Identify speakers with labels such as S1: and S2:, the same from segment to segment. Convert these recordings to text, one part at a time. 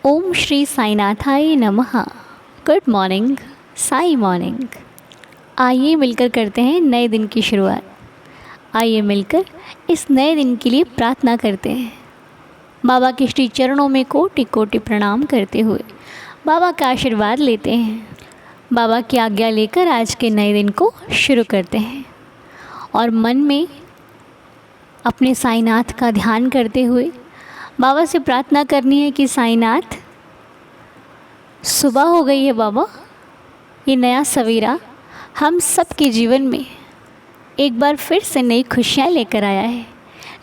S1: ओम श्री साईनाथाय नमः। Good morning, Sai morning. आइए मिलकर करते हैं नए दिन की शुरुआत। आइए मिलकर इस नए दिन के लिए प्रार्थना करते हैं। बाबा के श्री चरणों में कोटि कोटि प्रणाम करते हुए बाबा का आशीर्वाद लेते हैं। बाबा की आज्ञा लेकर आज के नए दिन को शुरू करते हैं और मन में अपने साईनाथ का ध्यान करते हुए बाबा से प्रार्थना करनी है कि साईनाथ, सुबह हो गई है बाबा, ये नया सवेरा हम सब के जीवन में एक बार फिर से नई खुशियाँ लेकर आया है,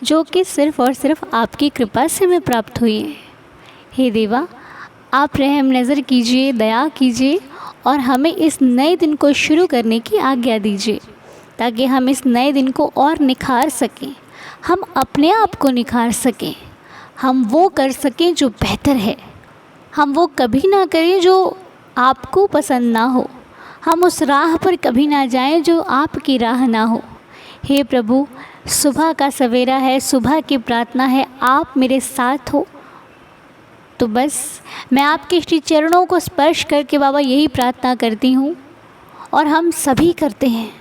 S1: जो कि सिर्फ़ और सिर्फ आपकी कृपा से हमें प्राप्त हुई है। हे देवा, आप रहम नज़र कीजिए, दया कीजिए और हमें इस नए दिन को शुरू करने की आज्ञा दीजिए, ताकि हम इस नए दिन को और निखार सकें, हम अपने आप को निखार सकें, हम वो कर सकें जो बेहतर है, हम वो कभी ना करें जो आपको पसंद ना हो, हम उस राह पर कभी ना जाएं जो आपकी राह ना हो। हे प्रभु, सुबह का सवेरा है, सुबह की प्रार्थना है, आप मेरे साथ हो तो बस मैं आपके श्री चरणों को स्पर्श करके बाबा यही प्रार्थना करती हूँ और हम सभी करते हैं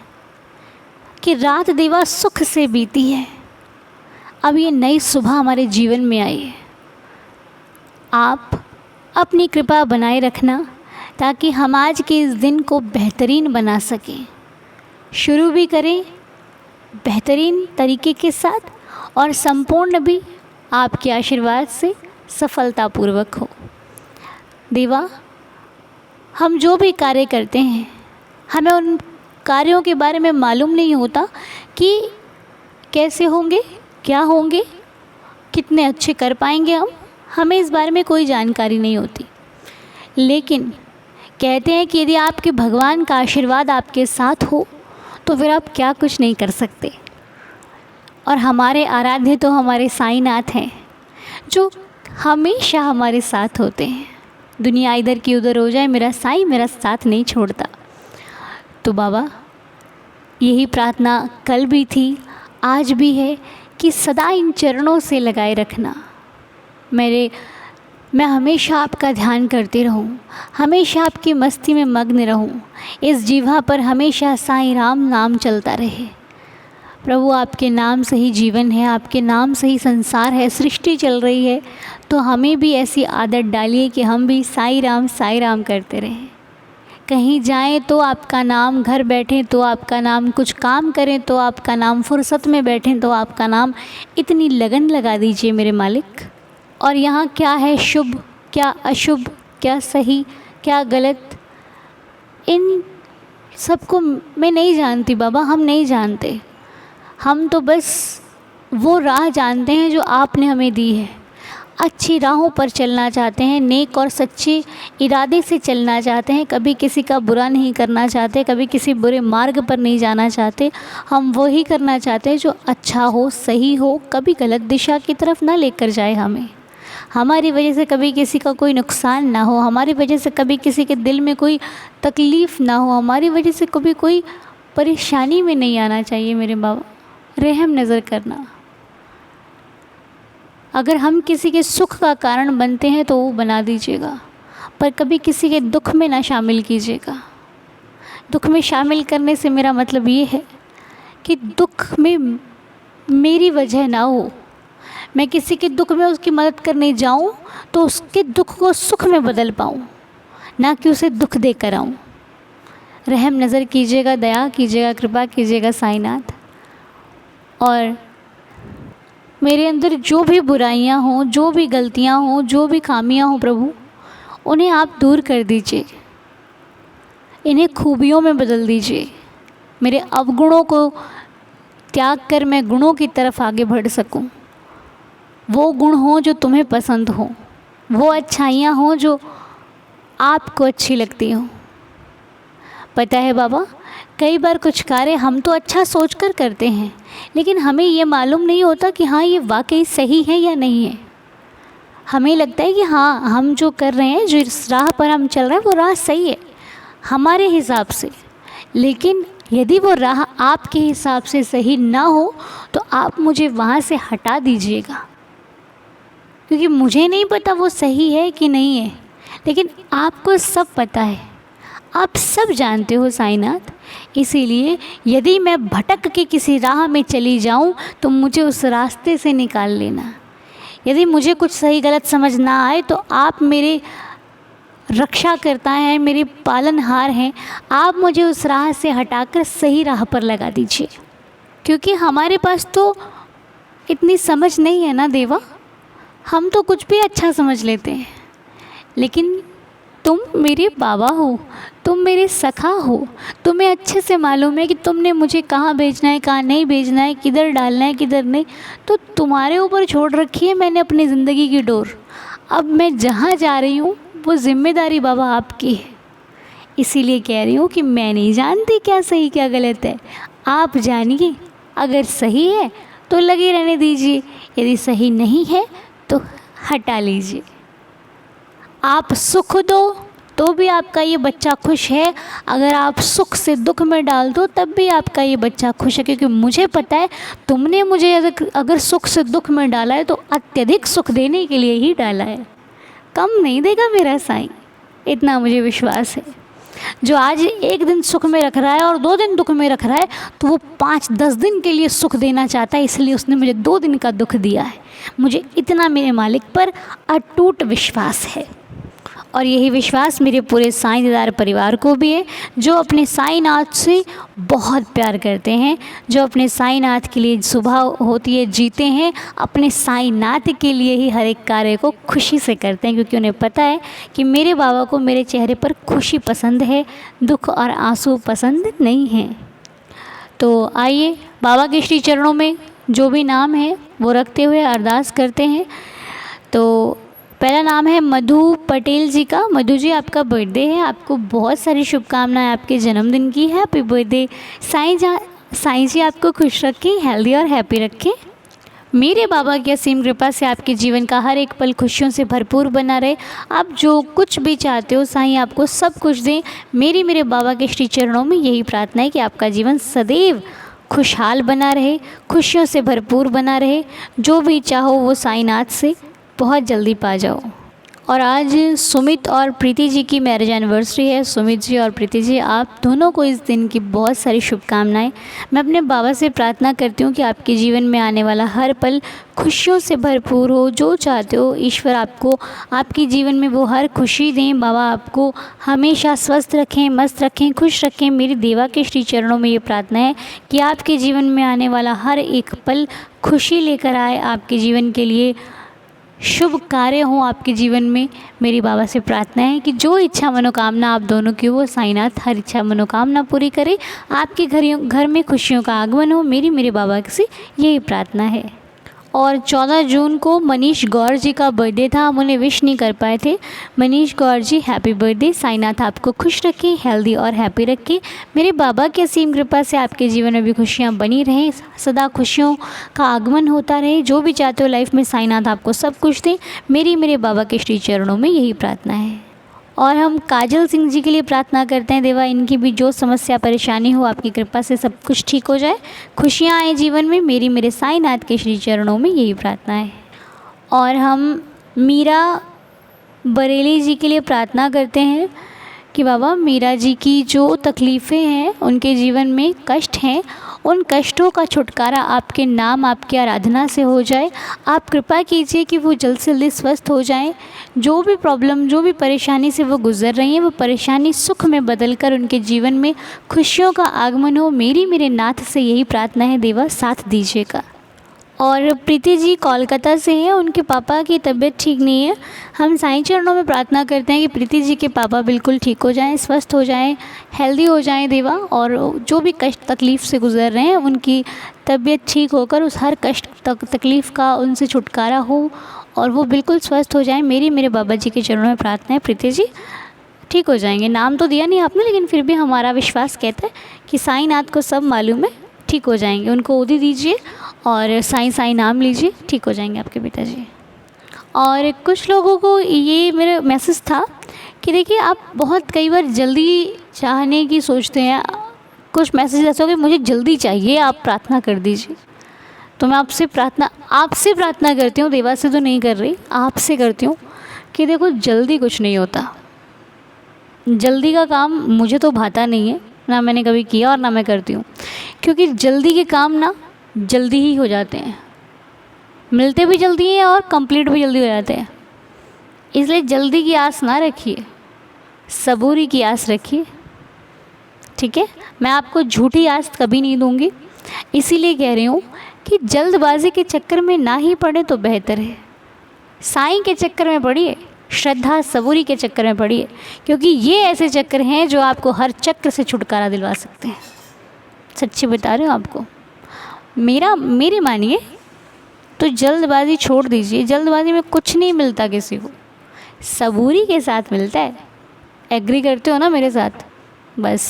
S1: कि रात देवा सुख से बीती है, अब ये नई सुबह हमारे जीवन में आई है। आप अपनी कृपा बनाए रखना ताकि हम आज के इस दिन को बेहतरीन बना सकें, शुरू भी करें बेहतरीन तरीके के साथ और संपूर्ण भी आपके आशीर्वाद से सफलतापूर्वक हो। देवा, हम जो भी कार्य करते हैं हमें उन कार्यों के बारे में मालूम नहीं होता कि कैसे होंगे, क्या होंगे, कितने अच्छे कर पाएंगे हमें इस बारे में कोई जानकारी नहीं होती। लेकिन कहते हैं कि यदि आपके भगवान का आशीर्वाद आपके साथ हो तो फिर आप क्या कुछ नहीं कर सकते। और हमारे आराध्य तो हमारे साईनाथ हैं, जो हमेशा हमारे साथ होते हैं। दुनिया इधर की उधर हो जाए, मेरा साईं मेरा साथ नहीं छोड़ता। तो बाबा, यही प्रार्थना कल भी थी, आज भी है कि सदा इन चरणों से लगाए रखना। मैं हमेशा आपका ध्यान करती रहूं, हमेशा आपकी मस्ती में मग्न रहूं, इस जीवा पर हमेशा साईं राम नाम चलता रहे। प्रभु, आपके नाम से ही जीवन है, आपके नाम से ही संसार है, सृष्टि चल रही है। तो हमें भी ऐसी आदत डालिए कि हम भी साईं राम करते रहें। कहीं जाएं तो आपका नाम, घर बैठें तो आपका नाम, कुछ काम करें तो आपका नाम, फुर्सत में बैठें तो आपका नाम। इतनी लगन लगा दीजिए मेरे मालिक। और यहाँ क्या है शुभ, क्या अशुभ, क्या सही, क्या गलत, इन सबको मैं नहीं जानती बाबा, हम नहीं जानते। हम तो बस वो राह जानते हैं जो आपने हमें दी है। अच्छी राहों पर चलना चाहते हैं, नेक और सच्चे इरादे से चलना चाहते हैं, कभी किसी का बुरा नहीं करना चाहते, कभी किसी बुरे मार्ग पर नहीं जाना चाहते। हम वही करना चाहते हैं जो अच्छा हो, सही हो, कभी गलत दिशा की तरफ ना लेकर जाए हमें। हमारी वजह से कभी किसी का कोई नुकसान ना हो, हमारी वजह से कभी किसी के दिल में कोई तकलीफ़ ना हो, हमारी वजह से कभी कोई परेशानी में नहीं आना चाहिए। मेरे बाबा, रहम नज़र करना। अगर हम किसी के सुख का कारण बनते हैं तो वो बना दीजिएगा, पर कभी किसी के दुख में ना शामिल कीजिएगा। दुख में शामिल करने से मेरा मतलब ये है कि दुख में मेरी वजह ना हो, मैं किसी के दुख में उसकी मदद करने जाऊं तो उसके दुख को सुख में बदल पाऊं, ना कि उसे दुख देकर आऊं। रहम नज़र कीजिएगा, दया कीजिएगा, कृपा कीजिएगा साईनाथ। और मेरे अंदर जो भी बुराइयां हों, जो भी गलतियां हों, जो भी खामियां हों प्रभु, उन्हें आप दूर कर दीजिए, इन्हें खूबियों में बदल दीजिए। मेरे अवगुणों को त्याग कर मैं गुणों की तरफ आगे बढ़ सकूं। वो गुण हों जो तुम्हें पसंद हों, वो अच्छाइयाँ हों जो आपको अच्छी लगती हों। पता है बाबा, कई बार कुछ कार्य हम तो अच्छा सोचकर करते हैं, लेकिन हमें ये मालूम नहीं होता कि हाँ ये वाकई सही है या नहीं है। हमें लगता है कि हाँ हम जो कर रहे हैं, जो इस राह पर हम चल रहे हैं वो राह सही है हमारे हिसाब से, लेकिन यदि वो राह आपके हिसाब से सही ना हो तो आप मुझे वहाँ से हटा दीजिएगा। क्योंकि मुझे नहीं पता वो सही है कि नहीं है, लेकिन आपको सब पता है, आप सब जानते हो साईनाथ। इसीलिए यदि मैं भटक के किसी राह में चली जाऊं तो मुझे उस रास्ते से निकाल लेना। यदि मुझे कुछ सही गलत समझ ना आए तो आप मेरे रक्षा करता है, मेरे पालनहार हैं, आप मुझे उस राह से हटाकर सही राह पर लगा दीजिए। क्योंकि हमारे पास तो इतनी समझ नहीं है ना देवा, हम तो कुछ भी अच्छा समझ लेते हैं, लेकिन तुम मेरे बाबा हो, तुम मेरे सखा हो, तुम्हें अच्छे से मालूम है कि तुमने मुझे कहाँ भेजना है, कहाँ नहीं भेजना है, किधर डालना है, किधर नहीं। तो तुम्हारे ऊपर छोड़ रखी है मैंने अपनी ज़िंदगी की डोर। अब मैं जहाँ जा रही हूँ वो जिम्मेदारी बाबा आपकी है। इसीलिए कह रही हूँ कि मैं नहीं जानती क्या सही क्या गलत है, आप जानिए। अगर सही है तो लगे रहने दीजिए, यदि सही नहीं है तो हटा लीजिए। आप सुख दो तो भी आपका ये बच्चा खुश है, अगर आप सुख से दुख में डाल दो तब भी आपका ये बच्चा खुश है। क्योंकि मुझे पता है तुमने मुझे अगर सुख से दुख में डाला है तो अत्यधिक सुख देने के लिए ही डाला है, कम नहीं देगा मेरा साईं, इतना मुझे विश्वास है। जो आज एक दिन सुख में रख रहा है और 2 दिन दुख में रख रहा है तो वो 5-10 दिन के लिए सुख देना चाहता है, इसलिए उसने मुझे 2 दिन का दुख दिया है। मुझे इतना मेरे मालिक पर अटूट विश्वास है, और यही विश्वास मेरे पूरे साईं दीदार परिवार को भी है, जो अपने साईनाथ से बहुत प्यार करते हैं, जो अपने साईनाथ के लिए सुबह होती है जीते हैं, अपने साईनाथ के लिए ही हर एक कार्य को खुशी से करते हैं। क्योंकि उन्हें पता है कि मेरे बाबा को मेरे चेहरे पर खुशी पसंद है, दुख और आंसू पसंद नहीं है। तो आइए बाबा के श्री चरणों में जो भी नाम है वो रखते हुए अरदास करते हैं। तो पहला नाम है मधु पटेल जी का। मधु जी, आपका बर्थडे है, आपको बहुत सारी शुभकामनाएं आपके जन्मदिन की। Happy birthday. साईं जी आपको खुश रखें, हेल्दी और हैप्पी रखें। मेरे बाबा की असीम कृपा से आपके जीवन का हर एक पल खुशियों से भरपूर बना रहे। आप जो कुछ भी चाहते हो साईं आपको सब कुछ दें। मेरे बाबा के श्री चरणों में यही प्रार्थना है कि आपका जीवन सदैव खुशहाल बना रहे, खुशियों से भरपूर बना रहे। जो भी चाहो वो साईनाथ से बहुत जल्दी पा जाओ। और आज सुमित और प्रीति जी की मैरिज एनिवर्सरी है। सुमित जी और प्रीति जी, आप दोनों को इस दिन की बहुत सारी शुभकामनाएं। मैं अपने बाबा से प्रार्थना करती हूँ कि आपके जीवन में आने वाला हर पल खुशियों से भरपूर हो। जो चाहते हो ईश्वर आपको आपके जीवन में वो हर खुशी दें। बाबा आपको हमेशा स्वस्थ रखें, मस्त रखें, खुश रखें। मेरी देवा के श्री चरणों में ये प्रार्थना है कि आपके जीवन में आने वाला हर एक पल खुशी लेकर आए, आपके जीवन के लिए शुभ कार्य हों आपके जीवन में। मेरी बाबा से प्रार्थना है कि जो इच्छा मनोकामना आप दोनों की वो साईनाथ हर इच्छा मनोकामना पूरी करे, आपके घर में खुशियों का आगमन हो। मेरे बाबा से यही प्रार्थना है। और 14 जून को मनीष गौर जी का बर्थडे था, हम उन्हें विश नहीं कर पाए थे। मनीष गौर जी, हैप्पी बर्थडे। साईनाथ आपको खुश रखें, हेल्दी और हैप्पी रखें। मेरे बाबा की असीम कृपा से आपके जीवन में भी खुशियाँ बनी रहें, सदा खुशियों का आगमन होता रहे। जो भी चाहते हो लाइफ में साईनाथ आपको सब कुछ दें। मेरे बाबा के श्री चरणों में यही प्रार्थना है। और हम काजल सिंह जी के लिए प्रार्थना करते हैं, देवा इनकी भी जो समस्या परेशानी हो आपकी कृपा से सब कुछ ठीक हो जाए, खुशियाँ आए जीवन में। मेरे साईनाथ के श्री चरणों में यही प्रार्थना है। और हम मीरा बरेली जी के लिए प्रार्थना करते हैं कि बाबा मीरा जी की जो तकलीफ़ें हैं, उनके जीवन में कष्ट हैं, उन कष्टों का छुटकारा आपके नाम, आपकी आराधना से हो जाए। आप कृपा कीजिए कि वो जल्द से जल्दी स्वस्थ हो जाएं। जो भी प्रॉब्लम, जो भी परेशानी से वो गुज़र रही हैं, वो परेशानी सुख में बदलकर उनके जीवन में खुशियों का आगमन हो। मेरे नाथ से यही प्रार्थना है, देवा साथ दीजिएगा। और प्रीति जी कोलकाता से हैं, उनके पापा की तबीयत ठीक नहीं है। हम साईं चरणों में प्रार्थना करते हैं कि प्रीति जी के पापा बिल्कुल ठीक हो जाएं, स्वस्थ हो जाएं, हेल्दी हो जाएं देवा। और जो भी कष्ट तकलीफ़ से गुज़र रहे हैं उनकी तबीयत ठीक होकर उस हर कष्ट तकलीफ़ का उनसे छुटकारा हो और वो बिल्कुल स्वस्थ हो जाएं। मेरे बाबा जी के चरणों में प्रार्थना है, प्रीति जी ठीक हो जाएंगे। नाम तो दिया नहीं आपने, लेकिन फिर भी हमारा विश्वास कहता है कि साईनाथ को सब मालूम है, ठीक हो जाएंगे। उनको उदी दीजिए और साईं नाम लीजिए, ठीक हो जाएंगे आपके पिताजी। और कुछ लोगों को ये मेरा मैसेज था कि देखिए आप बहुत कई बार जल्दी चाहने की सोचते हैं। कुछ मैसेज ऐसे हो कि मुझे जल्दी चाहिए, आप प्रार्थना कर दीजिए। तो मैं आपसे प्रार्थना करती हूँ, देवा से तो नहीं कर रही, आपसे करती हूँ कि देखो जल्दी कुछ नहीं होता। जल्दी का काम मुझे तो भाता नहीं है, ना मैंने कभी किया और ना मैं करती हूँ, क्योंकि जल्दी के काम ना जल्दी ही हो जाते हैं, मिलते भी जल्दी हैं और कंप्लीट भी जल्दी हो जाते हैं। इसलिए जल्दी की आस ना रखिए, सबूरी की आस रखिए, ठीक है। मैं आपको झूठी आस कभी नहीं दूंगी, इसीलिए कह रही हूँ कि जल्दबाजी के चक्कर में ना ही पड़े तो बेहतर है। साईं के चक्कर में पड़िए, श्रद्धा सबूरी के चक्कर में पड़िए, क्योंकि ये ऐसे चक्कर हैं जो आपको हर चक्र से छुटकारा दिलवा सकते हैं। सच्ची बता रही हूँ आपको। मेरी मानिए तो जल्दबाजी छोड़ दीजिए। जल्दबाजी में कुछ नहीं मिलता किसी को, सबूरी के साथ मिलता है। एग्री करते हो ना मेरे साथ? बस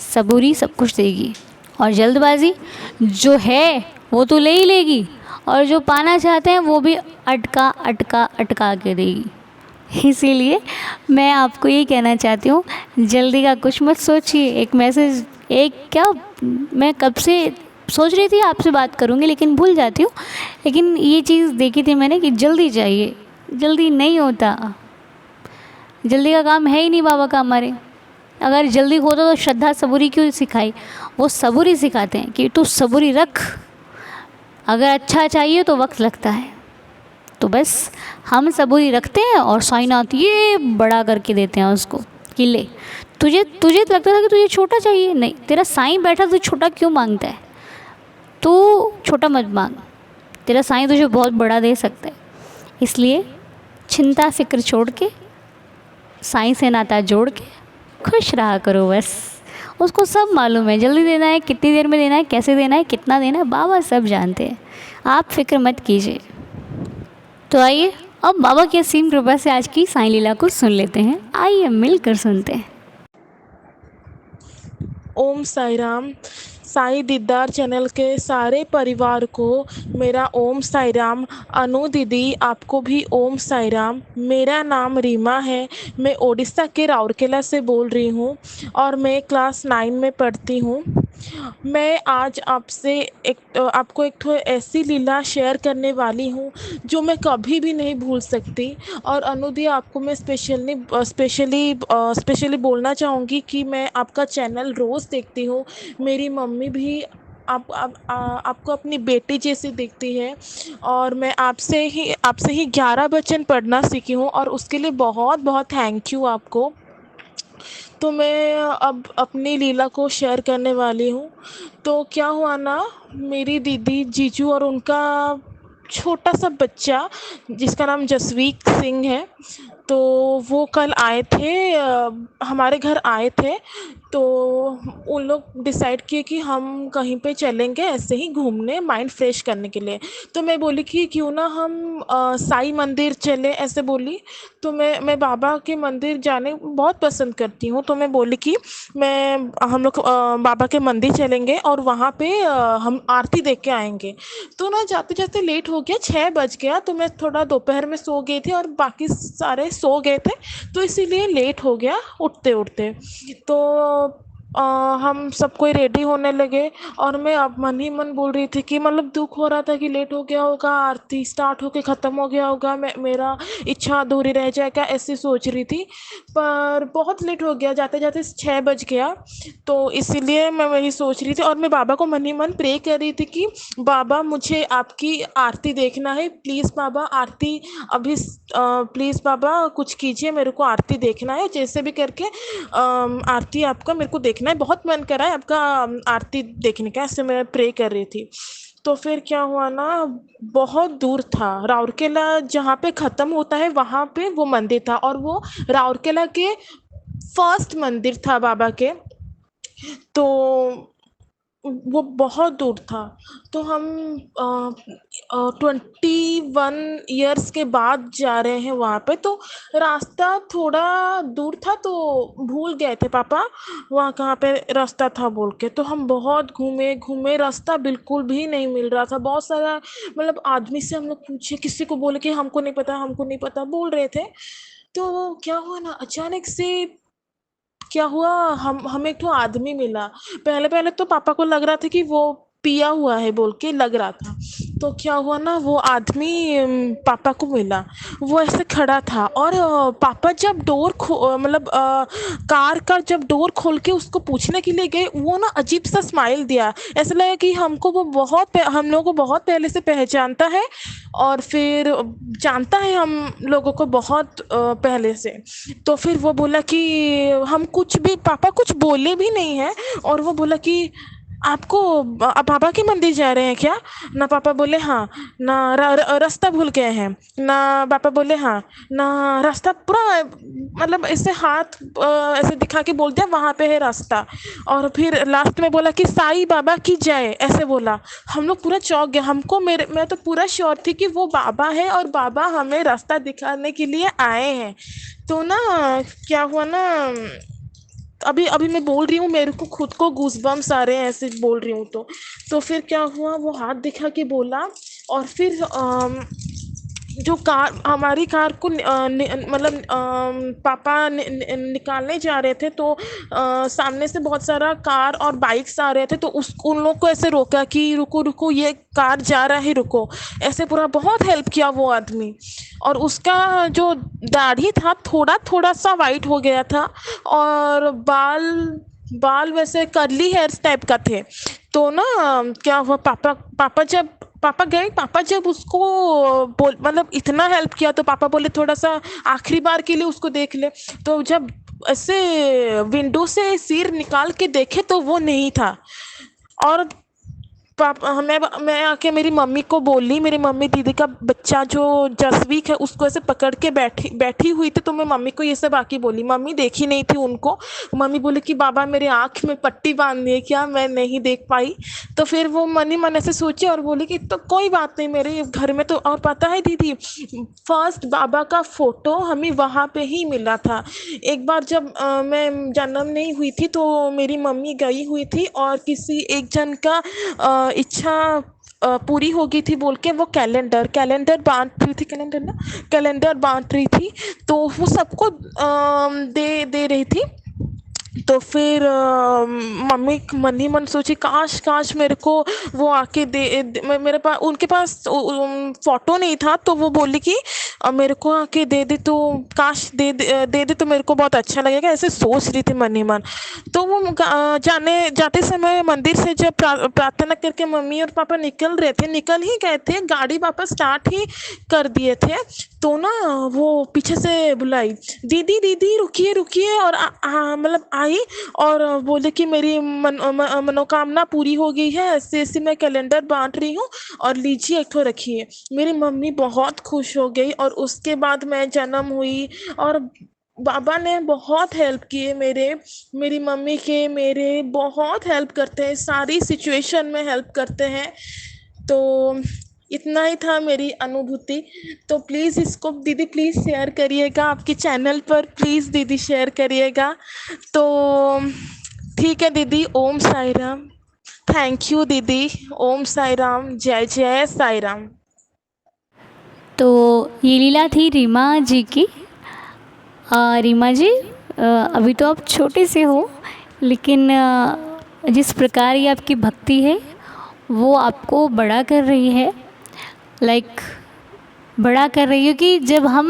S1: सबूरी सब कुछ देगी, और जल्दबाजी जो है वो तो ले ही लेगी, और जो पाना चाहते हैं वो भी अटका अटका अटका के देगी। इसीलिए मैं आपको ये कहना चाहती हूँ, जल्दी का कुछ मत सोचिए। एक मैसेज, मैं कब से सोच रही थी आपसे बात करूँगी लेकिन भूल जाती हूँ, लेकिन ये चीज़ देखी थी मैंने कि जल्दी चाहिए, जल्दी नहीं होता। जल्दी का काम है ही नहीं बाबा का हमारे। अगर जल्दी होता तो श्रद्धा सबूरी क्यों सिखाई? वो सबूरी सिखाते हैं कि तू सबूरी रख, अगर अच्छा चाहिए तो वक्त लगता है। तो बस हम सबूरी रखते हैं और साइनात ये बड़ा करके देते हैं उसको कि ले, तुझे तो लगता था कि तुझे छोटा चाहिए, नहीं, तेरा साईं बैठा तो छोटा क्यों मांगता है? तू छोटा मत मांग, तेरा साईं तुझे बहुत बड़ा दे सकता है। इसलिए चिंता फिक्र छोड़ के साईं से नाता जोड़ के खुश रहा करो बस। उसको सब मालूम है, जल्दी देना है, कितनी देर में देना है, कैसे देना है, कितना देना है, बाबा सब जानते हैं। आप फिक्र मत कीजिए। तो आइए अब बाबा की असीम कृपा से आज की साईं लीला को सुन लेते हैं। आइए मिलकर सुनते हैं।
S2: ओम साई राम। साईं दीदार चैनल के सारे परिवार को मेरा ओम साई राम। अनु दीदी आपको भी ओम साई राम। मेरा नाम रीमा है, मैं ओडिशा के राउरकेला से बोल रही हूँ और मैं क्लास 9 में पढ़ती हूँ। मैं आज आपको एक तो ऐसी लीला शेयर करने वाली हूँ जो मैं कभी भी नहीं भूल सकती। और अनु दी आपको मैं स्पेशली बोलना चाहूँगी कि मैं आपका चैनल रोज़ देखती हूँ। मेरी मम्मी भी आपको अपनी बेटी जैसी देखती है, और मैं आपसे ही 11 वचन पढ़ना सीखी हूँ, और उसके लिए बहुत बहुत थैंक यू आपको। तो मैं अब अपनी लीला को शेयर करने वाली हूँ। तो क्या हुआ ना, मेरी दीदी, जीजू और उनका छोटा सा बच्चा जिसका नाम जसवीक सिंह है, तो वो कल आए थे, हमारे घर आए थे। तो उन लोग डिसाइड किए कि हम कहीं पे चलेंगे ऐसे ही घूमने, माइंड फ्रेश करने के लिए। तो मैं बोली कि क्यों ना हम साई मंदिर चले, ऐसे बोली। तो मैं बाबा के मंदिर जाने बहुत पसंद करती हूँ। तो मैं बोली कि हम लोग बाबा के मंदिर चलेंगे और वहाँ पे हम आरती देख के आएंगे। तो ना जाते जाते लेट हो गया, 6 बज गया। तो मैं थोड़ा दोपहर में सो गई थी और बाकी सारे सो गए थे, तो इसीलिए लेट हो गया उठते उठते। तो हम सब कोई रेडी होने लगे, और मैं अब मन ही मन बोल रही थी कि मतलब दुख हो रहा था कि लेट हो गया होगा, आरती स्टार्ट होके ख़त्म हो गया होगा, मेरा इच्छा अधूरी रह जाएगा, ऐसी सोच रही थी। पर बहुत लेट हो गया, जाते जाते 6 बज गया। तो इसीलिए मैं वही सोच रही थी, और मैं बाबा को मन ही मन प्रे कर रही थी कि बाबा मुझे आपकी आरती देखना है, प्लीज़ बाबा आरती अभी प्लीज़ बाबा कुछ कीजिए, मेरे को आरती देखना है, जैसे भी करके आरती आपका मेरे को देखना है, बहुत मन कर रहा है आपका आरती देखने का, ऐसे मैं प्रे कर रही थी। तो फिर क्या हुआ ना, बहुत दूर था, राउरकेला जहाँ पे ख़त्म होता है वहाँ पे वो मंदिर था, और वो राउरकेला के फर्स्ट मंदिर था बाबा के। तो वो बहुत दूर था। तो हम 21 ईयर्स के बाद जा रहे हैं वहाँ पे। तो रास्ता थोड़ा दूर था, तो भूल गए थे पापा वहाँ कहाँ पे रास्ता था बोल के। तो हम बहुत घूमे घूमे, रास्ता बिल्कुल भी नहीं मिल रहा था। बहुत सारा मतलब आदमी से हम लोग पूछे, किसी को बोले कि हमको नहीं पता, हमको नहीं पता बोल रहे थे। तो क्या हुआ ना, अचानक से क्या हुआ, हम हमें एक तो आदमी मिला। पहले पहले तो पापा को लग रहा था कि वो पिया हुआ है बोल के लग रहा था। तो क्या हुआ ना, वो आदमी पापा को मिला। वो ऐसे खड़ा था और पापा जब मतलब कार का जब डोर खोल के उसको पूछने के लिए गए, वो ना अजीब सा स्माइल दिया। ऐसा लगा कि हमको वो हम लोगों को बहुत पहले से पहचानता है, और फिर जानता है हम लोगों को बहुत पहले से। तो फिर वो बोला कि हम कुछ भी, पापा कुछ बोले भी नहीं है, और वो बोला कि आपको आप बाबा के मंदिर जा रहे हैं क्या? ना पापा बोले हाँ, ना रास्ता भूल गए हैं, ना पापा बोले हाँ, ना रास्ता पूरा, मतलब ऐसे हाथ ऐसे दिखा के बोल दिया वहाँ पे है रास्ता। और फिर लास्ट में बोला कि साईं बाबा की जय, ऐसे बोला। हम लोग पूरा चौंक गए। मैं तो पूरा श्योर थी कि वो बाबा है और बाबा हमें रास्ता दिखाने के लिए आए हैं। तो ना क्या हुआ ना, अभी अभी मैं बोल रही हूँ, मेरे को खुद को गूज़बम्प्स आ रहे हैं ऐसे बोल रही हूँ तो फिर क्या हुआ, वो हाथ दिखा के बोला। और फिर जो कार, हमारी कार को मतलब पापा निकालने जा रहे थे, तो सामने से बहुत सारा कार और बाइक्स आ रहे थे, तो उस उन लोग को ऐसे रोका कि रुको रुको, ये कार जा रहा है, रुको। ऐसे पूरा बहुत हेल्प किया वो आदमी। और उसका जो दाढ़ी था थोड़ा थोड़ा सा वाइट हो गया था, और बाल बाल वैसे कर्ली हेयर्स टाइप का थे। तो ना क्या हुआ, पापा जब उसको बोल, मतलब इतना हेल्प किया, तो पापा बोले थोड़ा सा आखिरी बार के लिए उसको देख ले। तो जब ऐसे विंडो से सिर निकाल के देखे तो वो नहीं था। और पापा, मैं आके मेरी मम्मी को बोली, मेरी मम्मी दीदी का बच्चा जो जसवीक है उसको ऐसे पकड़ के बैठी बैठी हुई थी, तो मैं मम्मी को ये सब आके बोली। मम्मी देखी नहीं थी उनको। मम्मी बोले कि बाबा मेरे आँख में पट्टी बांध दी है क्या, मैं नहीं देख पाई। तो फिर वो मन ही मन ऐसे सोची और बोली कि तो कोई बात नहीं, मेरे घर में तो। और पता है दीदी, फर्स्ट बाबा का फोटो हमें वहाँ पे ही मिला था। एक बार जब मैं जन्म नहीं हुई थी, तो मेरी मम्मी गई हुई थी और किसी एक जन का इच्छा पूरी हो गई थी बोल के वो कैलेंडर बांट रही थी, कैलेंडर बांट रही थी। तो वो सबको दे दे रही थी। तो फिर मम्मी मन ही मन सोची, काश काश मेरे को वो आके मेरे पास, उनके पास फोटो नहीं था, तो वो बोली कि मेरे को आके दे दे, तो काश दे दे तो मेरे को बहुत अच्छा लगेगा, ऐसे सोच रही थी मन ही मन। तो वो जाने जाते समय मंदिर से जब प्रार्थना करके मम्मी और पापा निकल ही गए थे, गाड़ी वापस स्टार्ट ही कर दिए थे। तो ना वो पीछे से बुलाई, दीदी दीदी रुकिए रुकिए, और मतलब आई और बोले कि मेरी मनोकामना पूरी हो गई है, ऐसे ऐसे मैं कैलेंडर बांट रही हूँ, और लीजिए एक ठो रखिए। मेरी मम्मी बहुत खुश हो गई, और उसके बाद मैं जन्म हुई। और बाबा ने बहुत हेल्प किए मेरी मम्मी के, मेरे बहुत हेल्प करते हैं, सारी सिचुएशन में हेल्प करते हैं। तो इतना ही था मेरी अनुभूति। तो प्लीज़ इसको दीदी प्लीज़ शेयर करिएगा आपके चैनल पर, प्लीज़ दीदी शेयर करिएगा। तो ठीक है दीदी, ओम साई राम। थैंक यू दीदी। ओम साई राम, जय जय साई राम।
S1: तो ये लीला थी रीमा जी की। रीमा जी, अभी तो आप छोटे से हो, लेकिन जिस प्रकार ये आपकी भक्ति है वो आपको बड़ा कर रही है। बड़ा कर रही है कि जब हम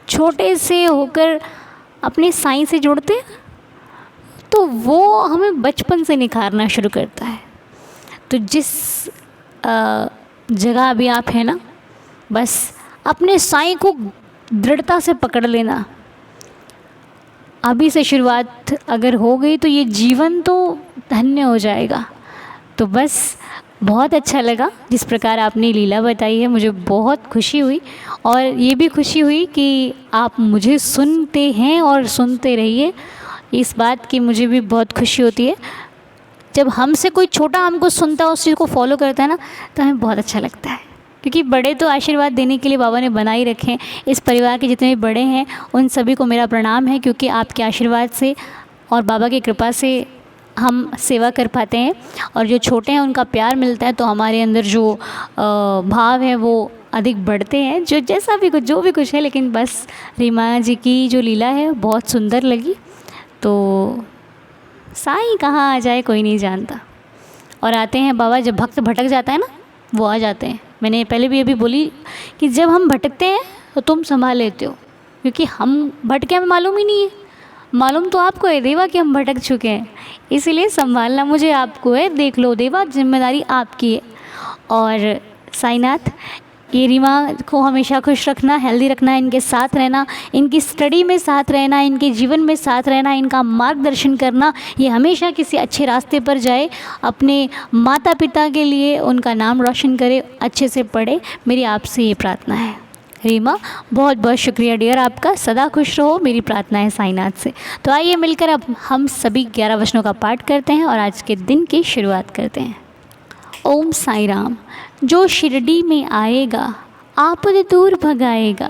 S1: छोटे से होकर अपने साईं से जुड़ते हैं तो वो हमें बचपन से निखारना शुरू करता है। तो जिस जगह अभी आप हैं ना, बस अपने साईं को दृढ़ता से पकड़ लेना। अभी से शुरुआत अगर हो गई तो ये जीवन तो धन्य हो जाएगा। तो बस बहुत अच्छा लगा जिस प्रकार आपने लीला बताई है, मुझे बहुत खुशी हुई। और ये भी खुशी हुई कि आप मुझे सुनते हैं और सुनते रहिए। इस बात की मुझे भी बहुत खुशी होती है। जब हमसे कोई छोटा हमको सुनता है, उस चीज़ को फॉलो करता है ना, तो हमें बहुत अच्छा लगता है। क्योंकि बड़े तो आशीर्वाद देने के लिए बाबा ने बना ही रखे हैं। इस परिवार के जितने भी बड़े हैं उन सभी को मेरा प्रणाम है, क्योंकि आपके आशीर्वाद से और बाबा की कृपा से हम सेवा कर पाते हैं। और जो छोटे हैं उनका प्यार मिलता है, तो हमारे अंदर जो भाव है वो अधिक बढ़ते हैं। जो जैसा भी कुछ, जो भी कुछ है, लेकिन बस रीमा जी की जो लीला है बहुत सुंदर लगी। तो साईं कहाँ आ जाए कोई नहीं जानता। और आते हैं बाबा, जब भक्त भटक जाता है ना, वो आ जाते हैं। मैंने पहले भी अभी बोली कि जब हम भटकते हैं तो तुम संभाल लेते हो, क्योंकि हम भटके हमें मालूम ही नहीं है। मालूम तो आपको है देवा कि हम भटक चुके हैं, इसीलिए संभालना मुझे आपको है। देख लो देवा, जिम्मेदारी आपकी है। और साईनाथ, ये रीमा को हमेशा खुश रखना, हेल्दी रखना, इनके साथ रहना, इनकी स्टडी में साथ रहना, इनके जीवन में साथ रहना, इनका मार्गदर्शन करना, ये हमेशा किसी अच्छे रास्ते पर जाए, अपने माता पिता के लिए उनका नाम रोशन करे, अच्छे से पढ़े, मेरी आपसे ये प्रार्थना है। रीमा, बहुत बहुत शुक्रिया डियर आपका, सदा खुश रहो, मेरी प्रार्थना है साईनाथ से। तो आइए मिलकर अब हम सभी 11 वचनों का पाठ करते हैं और आज के दिन की शुरुआत करते हैं। ओम साई राम। जो शिरडी में आएगा आपद दूर भगाएगा,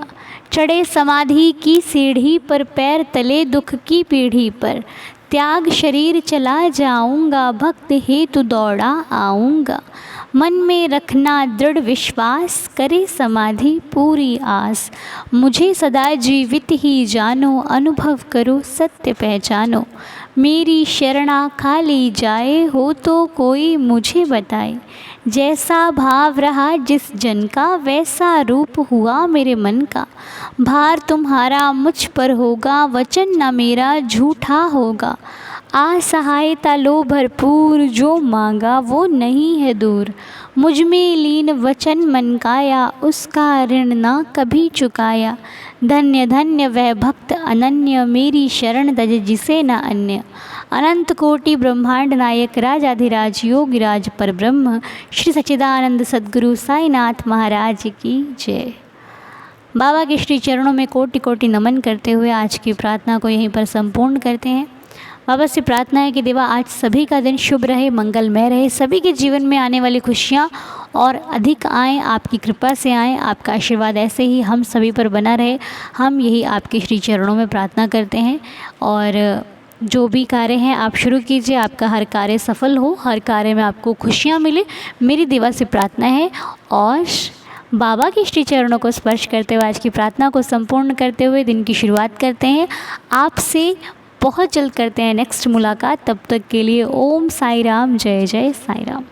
S1: चढ़े समाधि की सीढ़ी पर, पैर तले दुख की पीढ़ी पर, त्याग शरीर चला जाऊंगा, भक्त हेतु दौड़ा आऊँगा। मन में रखना दृढ़ विश्वास, करे समाधि पूरी आस। मुझे सदा जीवित ही जानो, अनुभव करो सत्य पहचानो। मेरी शरणा खाली जाए, हो तो कोई मुझे बताए। जैसा भाव रहा जिस जन का, वैसा रूप हुआ मेरे मन का। भार तुम्हारा मुझ पर होगा, वचन न मेरा झूठा होगा। असहायता लो भरपूर, जो मांगा वो नहीं है दूर। मुझ में लीन वचन मन काया, उसका ऋण ना कभी चुकाया। धन्य धन्य वह भक्त अनन्य, मेरी शरण तज जिसे न अन्य। अनंत कोटि ब्रह्मांड नायक, राजाधिराज योगिराज पर ब्रह्म, श्री सच्चिदानंद सद्गुरु साईनाथ महाराज की जय। बाबा के श्री चरणों में कोटि कोटि नमन करते हुए आज की प्रार्थना को यहीं पर संपूर्ण करते हैं। बाबा से प्रार्थना है कि देवा आज सभी का दिन शुभ रहे, मंगलमय रहे, सभी के जीवन में आने वाली खुशियाँ और अधिक आएँ, आपकी कृपा से आएँ, आपका आशीर्वाद ऐसे ही हम सभी पर बना रहे। हम यही आपके श्री चरणों में प्रार्थना करते हैं। और जो भी कार्य हैं आप शुरू कीजिए, आपका हर कार्य सफल हो, हर कार्य में आपको खुशियाँ मिले, मेरी देवा से प्रार्थना है। और बाबा के श्री चरणों को स्पर्श करते हुए आज की प्रार्थना को संपूर्ण करते हुए दिन की शुरुआत करते हैं। आपसे बहुत जल्द करते हैं नेक्स्ट मुलाकात, तब तक के लिए ओम साई राम, जय जय साई राम।